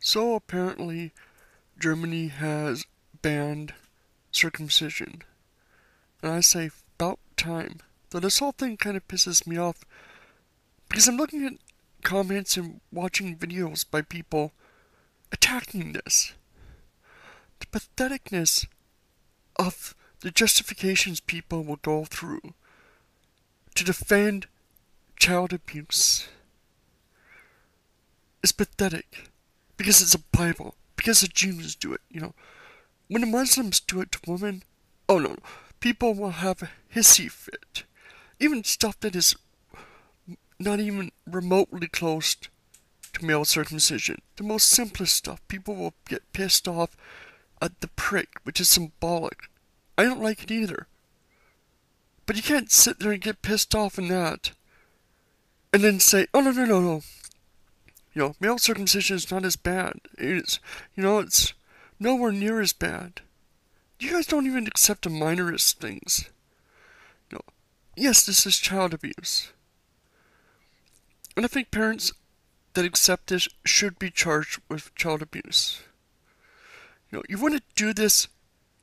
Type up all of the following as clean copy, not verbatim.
So apparently Germany has banned circumcision. And I say, about time. Though this whole thing kind of pisses me off because I'm looking at comments and watching videos by people attacking this. The patheticness of the justifications people will go through to defend child abuse is pathetic. Because it's a Bible. Because the Jews do it. When the Muslims do it to women, oh no, people will have a hissy fit. Even stuff that is not even remotely close to male circumcision. The most simplest stuff. People will get pissed off at the prick, which is symbolic. I don't like it either. But you can't sit there and get pissed off in that and then say, oh no. Male circumcision is not as bad. It's nowhere near as bad. You guys don't even accept the minorest things. Yes, this is child abuse. And I think parents that accept this should be charged with child abuse. You wouldn't do this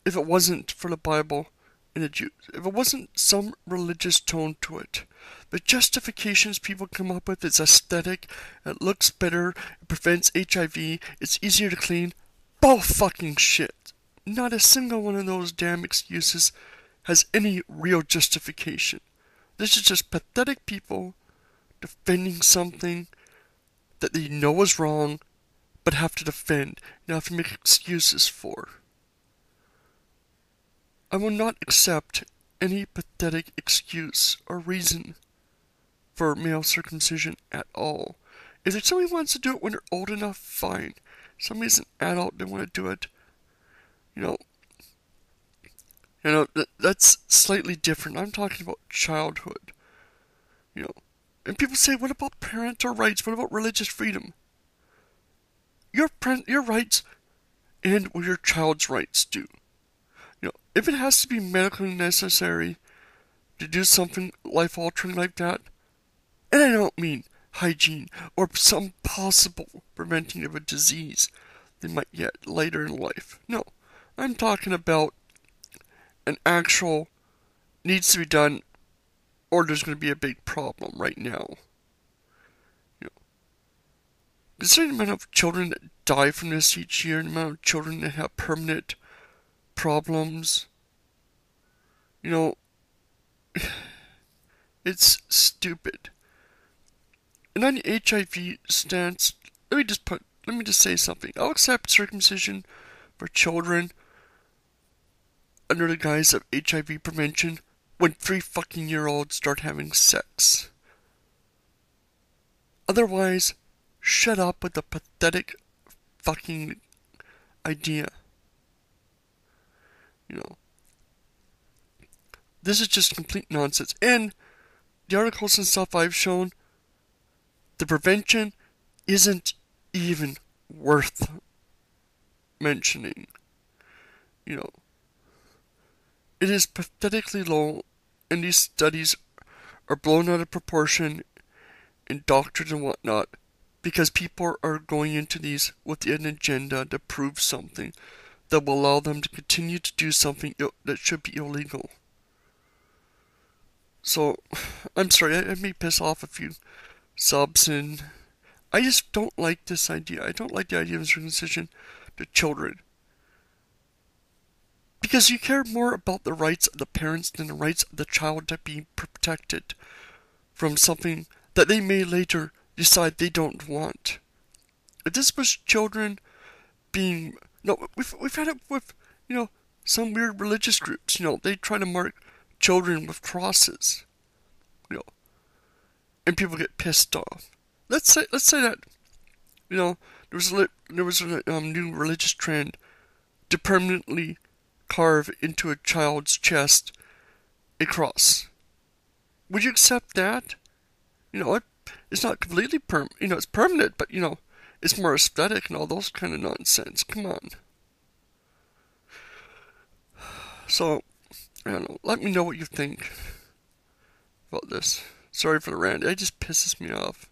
if it wasn't for the Bible and the Jews. If it wasn't some religious tone to it. The justifications people come up with is aesthetic, it looks better, it prevents HIV, it's easier to clean. Bull fucking shit. Not a single one of those damn excuses has any real justification. This is just pathetic people defending something that they know is wrong, but have to defend and have to make excuses for. I will not accept any pathetic excuse or reason for male circumcision at all. If somebody wants to do it when they're old enough, fine. If somebody's an adult, they want to do it, that's slightly different. I'm talking about childhood. And people say, what about parental rights? What about religious freedom? Your rights end where your child's rights do. If it has to be medically necessary to do something life-altering like that, and I don't mean hygiene or some possible preventing of a disease they might get later in life. No, I'm talking about an actual needs to be done or there's going to be a big problem right now. Considering the amount of children that die from this each year, and the amount of children that have permanent problems, it's stupid. And on the HIV stance, let me just say something. I'll accept circumcision for children under the guise of HIV prevention when 3-fucking-year-olds start having sex. Otherwise, shut up with the pathetic fucking idea. This is just complete nonsense. And the articles and stuff I've shown, the prevention isn't even worth mentioning. It is pathetically low, and these studies are blown out of proportion in doctors and whatnot, because people are going into these with an agenda to prove something that will allow them to continue to do something that should be illegal. So, I'm sorry, I may piss off a few subs, and I just don't like this idea. I don't like the idea of circumcision to children. Because you care more about the rights of the parents than the rights of the child to be protected from something that they may later decide they don't want. If this was children being... No, we've had it with, some weird religious groups. They try to mark children with crosses. And people get pissed off. Let's say that, there was a new religious trend to permanently carve into a child's chest a cross. Would you accept that? It's not completely it's permanent, but it's more aesthetic and all those kind of nonsense. Come on. So, I don't know. Let me know what you think about this. Sorry for the rant. It just pisses me off.